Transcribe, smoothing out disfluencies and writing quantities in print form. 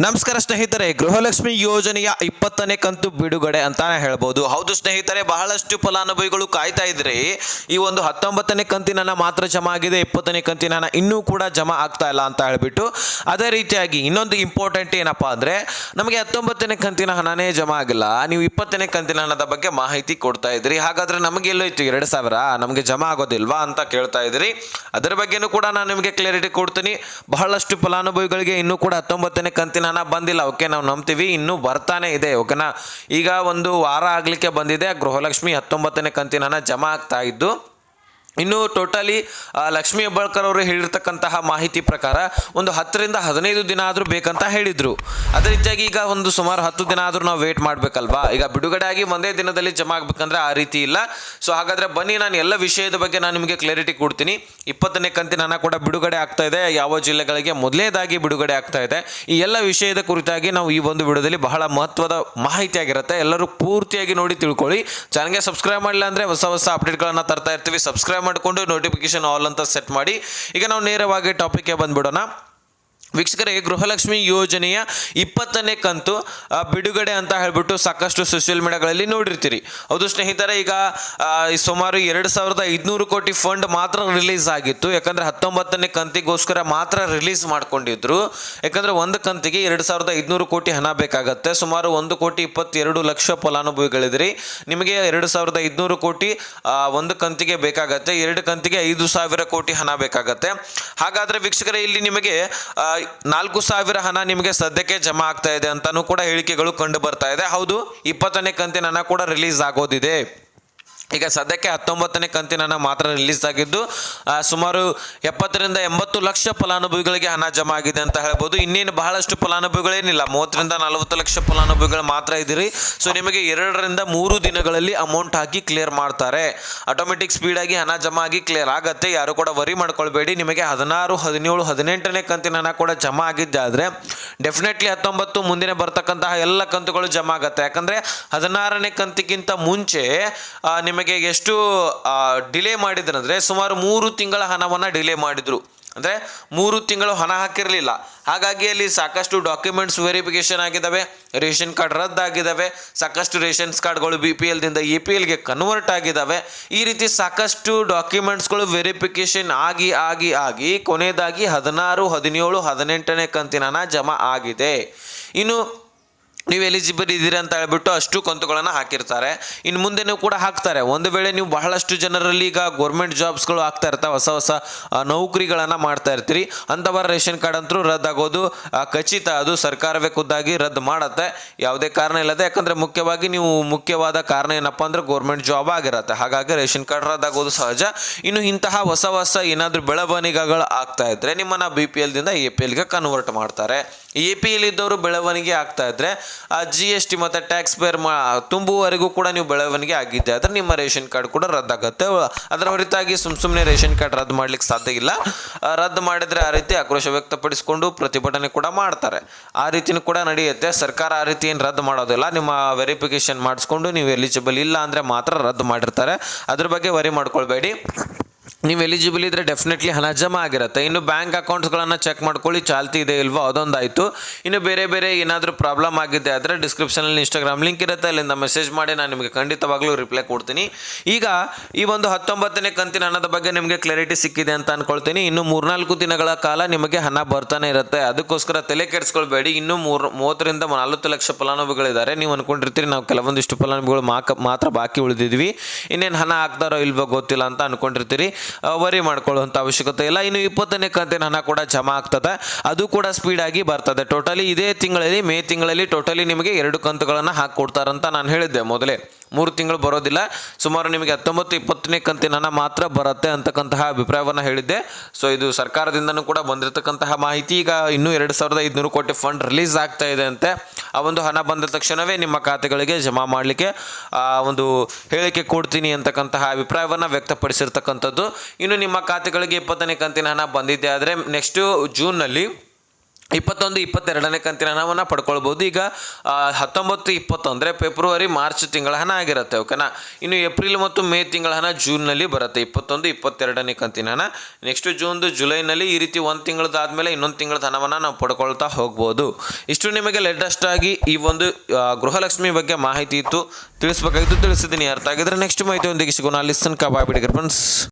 ನಮಸ್ಕಾರ ಸ್ನೇಹಿತರೆ, ಗೃಹಲಕ್ಷ್ಮಿ ಯೋಜನೆಯ 20ನೇ ಕಂತು ಬಿಡುಗಡೆ ಅಂತಾನೆ ಹೇಳ್ಬೋದು. ಹೌದು ಸ್ನೇಹಿತರೆ, ಬಹಳಷ್ಟು ಫಲಾನುಭವಿಗಳು ಕಾಯ್ತಾ ಇದ್ರೆ ಈ ಒಂದು 19ನೇ ಕಂತಿನ ಮಾತ್ರ ಜಮಾ ಆಗಿದೆ, 20ನೇ ಕಂತಿನ ಇನ್ನೂ ಕೂಡ ಜಮಾ ಆಗ್ತಾ ಇಲ್ಲ ಅಂತ ಹೇಳ್ಬಿಟ್ಟು. ಅದೇ ರೀತಿಯಾಗಿ ಇನ್ನೊಂದು ಇಂಪಾರ್ಟೆಂಟ್ ಏನಪ್ಪಾ ಅಂದ್ರೆ, ನಮಗೆ 19ನೇ ಕಂತಿನ ಹಣನೇ ಜಮಾ ಆಗಿಲ್ಲ, ನೀವು 20ನೇ ಕಂತಿನ ಹಣದ ಬಗ್ಗೆ ಮಾಹಿತಿ ಕೊಡ್ತಾ ಇದ್ರಿ, ಹಾಗಾದ್ರೆ ನಮಗೆ ಎಲ್ಲೋಯ್ತು 2,000 ನಮಗೆ ಜಮಾ ಆಗೋದಿಲ್ವಾ ಅಂತ ಕೇಳ್ತಾ ಇದ್ರಿ. ಅದರ ಬಗ್ಗೆನೂ ಕೂಡ ನಾನು ನಿಮಗೆ ಕ್ಲಾರಿಟಿ ಕೊಡ್ತೀನಿ. ಬಹಳಷ್ಟು ಫಲಾನುಭವಿಗಳಿಗೆ ಇನ್ನೂ ಕೂಡ 19ನೇ ಕಂತಿನ ಹಣ ಬಂದಿಲ್ಲ. ಓಕೆ, ನಾವು ನಂಬ್ತೀವಿ ಇನ್ನೂ ಬರ್ತಾನೆ ಇದೆ. ಓಕೆನಾ, ಈಗ ಒಂದು ವಾರ ಆಗ್ಲಿಕ್ಕೆ ಬಂದಿದೆ, ಗೃಹಲಕ್ಷ್ಮಿ 19ನೇ ಕಂತಿನ ಹಣ ಜಮಾ ಆಗ್ತಾ ಇದ್ದು. ಇನ್ನು ಟೋಟಲಿ ಲಕ್ಷ್ಮೀ ಹೆಬ್ಬಾಳ್ಕರ್ ಅವರು ಹೇಳಿರ್ತಕ್ಕಂತಹ ಮಾಹಿತಿ ಪ್ರಕಾರ ಒಂದು 10 ರಿಂದ 15 ದಿನ ಆದರೂ ಬೇಕಂತ ಹೇಳಿದ್ರು. ಅದೇ ರೀತಿಯಾಗಿ ಈಗ ಒಂದು ಸುಮಾರು 10 ದಿನ ಆದರೂ ನಾವು ವೇಟ್ ಮಾಡಬೇಕಲ್ವಾ. ಈಗ ಬಿಡುಗಡೆ ಆಗಿ ಒಂದೇ ದಿನದಲ್ಲಿ ಜಮಾ ಆಗಬೇಕಂದ್ರೆ ಆ ರೀತಿ ಇಲ್ಲ. ಸೊ ಹಾಗಾದರೆ ಬನ್ನಿ, ನಾನು ಎಲ್ಲ ವಿಷಯದ ಬಗ್ಗೆ ನಾನು ನಿಮಗೆ ಕ್ಲಾರಿಟಿ ಕೊಡ್ತೀನಿ. 20ನೇ ಕಂತಿನ ಹಣ ಕೂಡ ಬಿಡುಗಡೆ ಆಗ್ತಾ ಇದೆ, ಯಾವ ಜಿಲ್ಲೆಗಳಿಗೆ ಮೊದಲನೇದಾಗಿ ಬಿಡುಗಡೆ ಆಗ್ತಾ ಇದೆ, ಈ ಎಲ್ಲ ವಿಷಯದ ಕುರಿತಾಗಿ ನಾವು ಈ ಒಂದು ವಿಡಿಯೋದಲ್ಲಿ ಬಹಳ ಮಹತ್ವದ ಮಾಹಿತಿ ಆಗಿರುತ್ತೆ. ಎಲ್ಲರೂ ಪೂರ್ತಿಯಾಗಿ ನೋಡಿ ತಿಳ್ಕೊಳ್ಳಿ. ಚಾನಲ್ಗೆ ಸಬ್ಸ್ಕ್ರೈಬ್ ಮಾಡಿಲ್ಲ ಅಂದರೆ ಹೊಸ ಅಪ್ಡೇಟ್ಗಳನ್ನು ತರ್ತಾ ಇರ್ತೀವಿ. ಸಬ್ಸ್ಕ್ರೈಬ್ ಮಾಡಿಕೊಂಡು ನೋಟಿಫಿಕೇಶನ್ ಆಲ್ ಅಂತ ಸೆಟ್ ಮಾಡಿ. ಈಗ ನಾವು ನೇರವಾಗಿ ಟಾಪಿಕ್ಗೆ ಬಂದ್ಬಿಡೋಣ. ವೀಕ್ಷಕರೇ, ಗೃಹಲಕ್ಷ್ಮಿ ಯೋಜನೆಯ 20ನೇ ಕಂತು ಬಿಡುಗಡೆ ಅಂತ ಹೇಳ್ಬಿಟ್ಟು ಸಾಕಷ್ಟು ಸೋಷಿಯಲ್ ಮೀಡಿಯಾಗಳಲ್ಲಿ ನೋಡಿರ್ತೀರಿ. ಹೌದು ಸ್ನೇಹಿತರೆ, ಈಗ ಸುಮಾರು 2,500 ಕೋಟಿ ಫಂಡ್ ಮಾತ್ರ ರಿಲೀಸ್ ಆಗಿತ್ತು. ಯಾಕಂದರೆ 19ನೇ ಕಂತಿಗೋಸ್ಕರ ಮಾತ್ರ ರಿಲೀಸ್ ಮಾಡ್ಕೊಂಡಿದ್ರು. ಯಾಕಂದರೆ ಒಂದು ಕಂತಿಗೆ 2,500 ಕೋಟಿ ಹಣ ಬೇಕಾಗತ್ತೆ. ಸುಮಾರು 1,22 ಲಕ್ಷ ಫಲಾನುಭವಿಗಳಿದ್ರಿ. ನಿಮಗೆ 2,500 ಕೋಟಿ ಒಂದು ಕಂತಿಗೆ ಬೇಕಾಗತ್ತೆ, 2 ಕಂತಿಗೆ 5,000 ಕೋಟಿ ಹಣ ಬೇಕಾಗತ್ತೆ. ಹಾಗಾದರೆ ವೀಕ್ಷಕರೇ, ಇಲ್ಲಿ ನಿಮಗೆ 4,000 ಹಣ ನಿಮಗೆ ಸದ್ಯಕ್ಕೆ ಜಮಾ ಆಗ್ತಾ ಇದೆ ಅಂತಾನೂ ಕೂಡ ಹೇಳಿಕೆಗಳು ಕಂಡು ಬರ್ತಾ ಇದೆ. ಹೌದು, 20ನೇ ಕಂತಿನ ಹಣ ಕೂಡ ರಿಲೀಸ್ ಆಗೋದಿದೆ. ಈಗ ಸದ್ಯಕ್ಕೆ 19ನೇ ಕಂತಿನ ಹಣ ಮಾತ್ರ ರಿಲೀಸ್ ಆಗಿದ್ದು ಸುಮಾರು 70 ರಿಂದ 80 ಲಕ್ಷ ಫಲಾನುಭವಿಗಳಿಗೆ ಹಣ ಜಮಾ ಆಗಿದೆ ಅಂತ ಹೇಳ್ಬೋದು. ಇನ್ನೇನು ಬಹಳಷ್ಟು ಫಲಾನುಭವಿಗಳೇನಿಲ್ಲ, 30 ರಿಂದ 40 ಲಕ್ಷ ಫಲಾನುಭವಿಗಳು ಮಾತ್ರ ಇದ್ದೀರಿ. ಸೊ ನಿಮಗೆ 2 ರಿಂದ 3 ದಿನಗಳಲ್ಲಿ ಅಮೌಂಟ್ ಹಾಕಿ ಕ್ಲಿಯರ್ ಮಾಡ್ತಾರೆ. ಆಟೋಮೆಟಿಕ್ ಸ್ಪೀಡಾಗಿ ಹಣ ಜಮಾ ಆಗಿ ಕ್ಲಿಯರ್ ಆಗುತ್ತೆ. ಯಾರು ಕೂಡ ವರಿ ಮಾಡ್ಕೊಳ್ಬೇಡಿ. ನಿಮಗೆ 16, 17, 18ನೇ ಕಂತಿನ ಹಣ ಕೂಡ ಜಮಾ ಆಗಿದ್ದಾದರೆ ಡೆಫಿನೆಟ್ಲಿ 19 ಮುಂದಿನ ಬರ್ತಕ್ಕಂತಹ ಎಲ್ಲ ಕಂತುಗಳು ಜಮಾ ಆಗುತ್ತೆ. ಯಾಕಂದರೆ 16ನೇ ಕಂತಿಗಿಂತ ಮುಂಚೆ ನಿಮಗೆ ಎಷ್ಟು ಡಿಲೇ ಮಾಡಿದ್ರು ಅಂದರೆ ಸುಮಾರು 3 ತಿಂಗಳ ಹಣವನ್ನು ಡಿಲೇ ಮಾಡಿದ್ರು. ಅಂದರೆ 3 ತಿಂಗಳು ಹಣ ಹಾಕಿರಲಿಲ್ಲ. ಹಾಗಾಗಿ ಅಲ್ಲಿ ಸಾಕಷ್ಟು ಡಾಕ್ಯುಮೆಂಟ್ಸ್ ವೆರಿಫಿಕೇಷನ್ ಆಗಿದ್ದಾವೆ, ರೇಷನ್ ಕಾರ್ಡ್ ರದ್ದಾಗಿದ್ದಾವೆ, ಸಾಕಷ್ಟು ರೇಷನ್ಸ್ ಕಾರ್ಡ್ಗಳು BPL ದಿಂದ APLಗೆ ಕನ್ವರ್ಟ್ ಆಗಿದ್ದಾವೆ. ಈ ರೀತಿ ಸಾಕಷ್ಟು ಡಾಕ್ಯುಮೆಂಟ್ಸ್ಗಳು ವೆರಿಫಿಕೇಷನ್ ಆಗಿ ಕೊನೆಯದಾಗಿ 16, 17, 18ನೇ ಕಂತಿನ ಹಣ ಜಮಾ ಆಗಿದೆ. ಇನ್ನು ನೀವು ಎಲಿಜಿಬಲ್ ಇದ್ದೀರಿ ಅಂತ ಹೇಳ್ಬಿಟ್ಟು ಅಷ್ಟು ಕಂತುಗಳನ್ನು ಹಾಕಿರ್ತಾರೆ. ಇನ್ನು ಮುಂದೆನೂ ಕೂಡ ಹಾಕ್ತಾರೆ. ಒಂದು ವೇಳೆ ನೀವು ಬಹಳಷ್ಟು ಜನರಲ್ಲಿ ಈಗ ಗೌರ್ಮೆಂಟ್ ಜಾಬ್ಸ್ಗಳು ಆಗ್ತಾ ಇರ್ತಾವೆ, ಹೊಸ ನೌಕರಿಗಳನ್ನು ಮಾಡ್ತಾ ಇರ್ತೀರಿ, ಅಂಥವರ ರೇಷನ್ ಕಾರ್ಡ್ ಅಂತೂ ರದ್ದಾಗೋದು ಖಚಿತ. ಅದು ಸರ್ಕಾರವೇ ಖುದ್ದಾಗಿ ರದ್ದು ಮಾಡುತ್ತೆ, ಯಾವುದೇ ಕಾರಣ ಇಲ್ಲದೆ. ಯಾಕಂದರೆ ಮುಖ್ಯವಾದ ಕಾರಣ ಏನಪ್ಪ ಅಂದರೆ ಗೌರ್ಮೆಂಟ್ ಜಾಬ್ ಆಗಿರುತ್ತೆ. ಹಾಗಾಗಿ ರೇಷನ್ ಕಾರ್ಡ್ ರದ್ದಾಗೋದು ಸಹಜ. ಇನ್ನು ಇಂತಹ ಹೊಸ ಏನಾದರೂ ಬೆಳವಣಿಗೆಗಳು ಆಗ್ತಾ ಇದ್ದರೆ ನಿಮ್ಮನ್ನು BPL ದಿಂದ APLಗೆ ಕನ್ವರ್ಟ್ ಮಾಡ್ತಾರೆ. APL ಇದ್ದವರು ಬೆಳವಣಿಗೆ ಆಗ್ತಾ ಇದ್ರೆ GST ಮತ್ತು ಟ್ಯಾಕ್ಸ್ ಪೇರ್ ತುಂಬುವವರೆಗೂ ಕೂಡ ನೀವು ಬೆಳವಣಿಗೆ ಆಗಿದ್ದೆ ಆದರೆ ನಿಮ್ಮ ರೇಷನ್ ಕಾರ್ಡ್ ಕೂಡ ರದ್ದಾಗುತ್ತೆ. ಅದರ ಹೊರತಾಗಿ ಸುಮ್ಮನೆ ರೇಷನ್ ಕಾರ್ಡ್ ರದ್ದು ಮಾಡ್ಲಿಕ್ಕೆ ಸಾಧ್ಯ ಇಲ್ಲ. ರದ್ದು ಮಾಡಿದರೆ ಆ ರೀತಿ ಆಕ್ರೋಶ ವ್ಯಕ್ತಪಡಿಸಿಕೊಂಡು ಪ್ರತಿಭಟನೆ ಕೂಡ ಮಾಡ್ತಾರೆ. ಆ ರೀತಿನೂ ಕೂಡ ನಡೆಯುತ್ತೆ. ಸರ್ಕಾರ ಆ ರೀತಿ ಏನು ರದ್ದು ಮಾಡೋದಿಲ್ಲ. ನಿಮ್ಮ ವೆರಿಫಿಕೇಶನ್ ಮಾಡಿಸ್ಕೊಂಡು ನೀವು ಎಲಿಜಿಬಲ್ ಇಲ್ಲ ಅಂದರೆ ಮಾತ್ರ ರದ್ದು ಮಾಡಿರ್ತಾರೆ. ಅದ್ರ ಬಗ್ಗೆ ವರಿ ಮಾಡ್ಕೊಳ್ಬೇಡಿ. ನೀವು ಎಲಿಜಿಬಲ್ ಇದ್ದರೆ ಡೆಫಿನೆಟ್ಲಿ ಹಣ ಜಮಾ ಆಗಿರುತ್ತೆ. ಇನ್ನು ಬ್ಯಾಂಕ್ ಅಕೌಂಟ್ಸ್ಗಳನ್ನು ಚೆಕ್ ಮಾಡ್ಕೊಳ್ಳಿ, ಚಾಲ್ತಿ ಇದೆ ಇಲ್ವೋ ಅದೊಂದಾಯಿತು. ಇನ್ನು ಬೇರೆ ಏನಾದರೂ ಪ್ರಾಬ್ಲಮ್ ಆಗಿದೆ ಆದರೆ ಡಿಸ್ಕ್ರಿಪ್ಷನಲ್ಲಿ ಇನ್ಸ್ಟಾಗ್ರಾಮ್ ಲಿಂಕ್ ಇರುತ್ತೆ, ಅಲ್ಲಿಂದ ಮೆಸೇಜ್ ಮಾಡಿ ನಾನು ನಿಮಗೆ ಖಂಡಿತವಾಗ್ಲೂ ರಿಪ್ಲೈ ಕೊಡ್ತೀನಿ. ಈಗ ಈ ಒಂದು 19ನೇ ಕಂತಿನ ಹಣದ ಬಗ್ಗೆ ನಿಮಗೆ ಕ್ಲಾರಿಟಿ ಸಿಕ್ಕಿದೆ ಅಂತ ಅಂದ್ಕೊಳ್ತೀನಿ. ಇನ್ನು 3-4 ದಿನಗಳ ಕಾಲ ನಿಮಗೆ ಹಣ ಬರ್ತಾನೆ ಇರುತ್ತೆ. ಅದಕ್ಕೋಸ್ಕರ ತಲೆ ಕೆಡಿಸ್ಕೊಳ್ಬೇಡಿ. ಇನ್ನೂ 30 ರಿಂದ 40 ಲಕ್ಷ ಫಲಾನುಭವಿಗಳಿದ್ದಾರೆ. ನೀವು ಅಂದ್ಕೊಂಡಿರ್ತೀರಿ ನಾವು ಕೆಲವೊಂದಿಷ್ಟು ಫಲಾನುಭವಿಗಳು ಮಾತ್ರ ಬಾಕಿ ಉಳಿದಿದ್ವಿ, ಇನ್ನೇನು ಹಣ ಹಾಕ್ತಾರೋ ಇಲ್ವೋ ಗೊತ್ತಿಲ್ಲ ಅಂತ ಅಂದ್ಕೊಂಡಿರ್ತೀರಿ. ವರಿ ಮಾಡ್ಕೊಳ್ಳುವಂಥ ಅವಶ್ಯಕತೆ ಇಲ್ಲ. ಇನ್ನು 20ನೇ ಕಂತಿನ ಹಣ ಕೂಡ ಜಮಾ ಆಗ್ತದೆ, ಅದು ಕೂಡ ಸ್ಪೀಡಾಗಿ ಬರ್ತದೆ. ಟೋಟಲಿ ಇದೇ ತಿಂಗಳಲ್ಲಿ ಮೇ ತಿಂಗಳಲ್ಲಿ ಟೋಟಲಿ ನಿಮಗೆ 2 ಕಂತುಗಳನ್ನು ಹಾಕ್ಕೊಡ್ತಾರಂತ ನಾನು ಹೇಳಿದ್ದೆ ಮೊದಲೇ. 3 ತಿಂಗಳು ಬರೋದಿಲ್ಲ, ಸುಮಾರು ನಿಮಗೆ 19, 20ನೇ ಕಂತಿನ ಹಣ ಮಾತ್ರ ಬರುತ್ತೆ ಅಂತಕ್ಕಂತಹ ಅಭಿಪ್ರಾಯವನ್ನು ಹೇಳಿದ್ದೆ. ಸೊ ಇದು ಸರ್ಕಾರದಿಂದನೂ ಕೂಡ ಬಂದಿರತಕ್ಕಂತಹ ಮಾಹಿತಿ. ಈಗ ಇನ್ನೂ 2,500 ಕೋಟಿ ಫಂಡ್ ರಿಲೀಸ್ ಆಗ್ತಾ ಇದೆ ಅಂತೆ. ಆ ಒಂದು ಹಣ ಬಂದ ತಕ್ಷಣವೇ ನಿಮ್ಮ ಖಾತೆಗಳಿಗೆ ಜಮಾ ಮಾಡಲಿಕ್ಕೆ ಒಂದು ಹೇಳಿಕೆ ಕೊಡ್ತೀನಿ ಅಂತಕ್ಕಂತಹ ಅಭಿಪ್ರಾಯವನ್ನು ವ್ಯಕ್ತಪಡಿಸಿರ್ತಕ್ಕಂಥದ್ದು. ಇನ್ನು ನಿಮ್ಮ ಖಾತೆಗಳಿಗೆ 20ನೇ ಕಂತಿನ ಹಣ ಬಂದಿದ್ದೆ ಆದರೆ ನೆಕ್ಸ್ಟು ಜೂನ್ನಲ್ಲಿ 21, 22ನೇ ಕಂತಿನ ಹಣವನ್ನು ಪಡ್ಕೊಳ್ಬೋದು. ಈಗ 19, 20 ಅಂದರೆ ಫೆಬ್ರವರಿ ಮಾರ್ಚ್ ತಿಂಗಳ ಹಣ ಆಗಿರುತ್ತೆ, ಓಕೆನಾ. ಇನ್ನು ಏಪ್ರಿಲ್ ಮತ್ತು ಮೇ ತಿಂಗಳ ಹಣ ಜೂನ್ನಲ್ಲಿ ಬರುತ್ತೆ, 21, 22ನೇ ಕಂತಿನ ಹಣ. ನೆಕ್ಸ್ಟ್ ಜುಲೈನಲ್ಲಿ ಈ ರೀತಿ ಒಂದು ತಿಂಗಳದಾದ್ಮೇಲೆ ಇನ್ನೊಂದು ತಿಂಗಳದ ಹಣವನ್ನು ನಾವು ಪಡ್ಕೊಳ್ತಾ ಹೋಗ್ಬೋದು. ಇಷ್ಟು ನಿಮಗೆ ಲೇಟೆಸ್ಟ್ ಆಗಿ ಈ ಒಂದು ಗೃಹಲಕ್ಷ್ಮಿ ಬಗ್ಗೆ ಮಾಹಿತಿ ಇತ್ತು, ತಿಳಿಸ್ಬೇಕಾಗಿತ್ತು, ತಿಳಿಸಿದ್ದೀನಿ. ಅರ್ಥ ಆಗಿದ್ರೆ ನೆಕ್ಸ್ಟ್ ಮಾಹಿತಿಯೊಂದಿಗೆ ಸಿಗೋಣ. ಲಿಸನ್ ಕಬಾಯ್ ಬಿಡಿಗರ್ ಫ್ರೆಂಡ್ಸ್.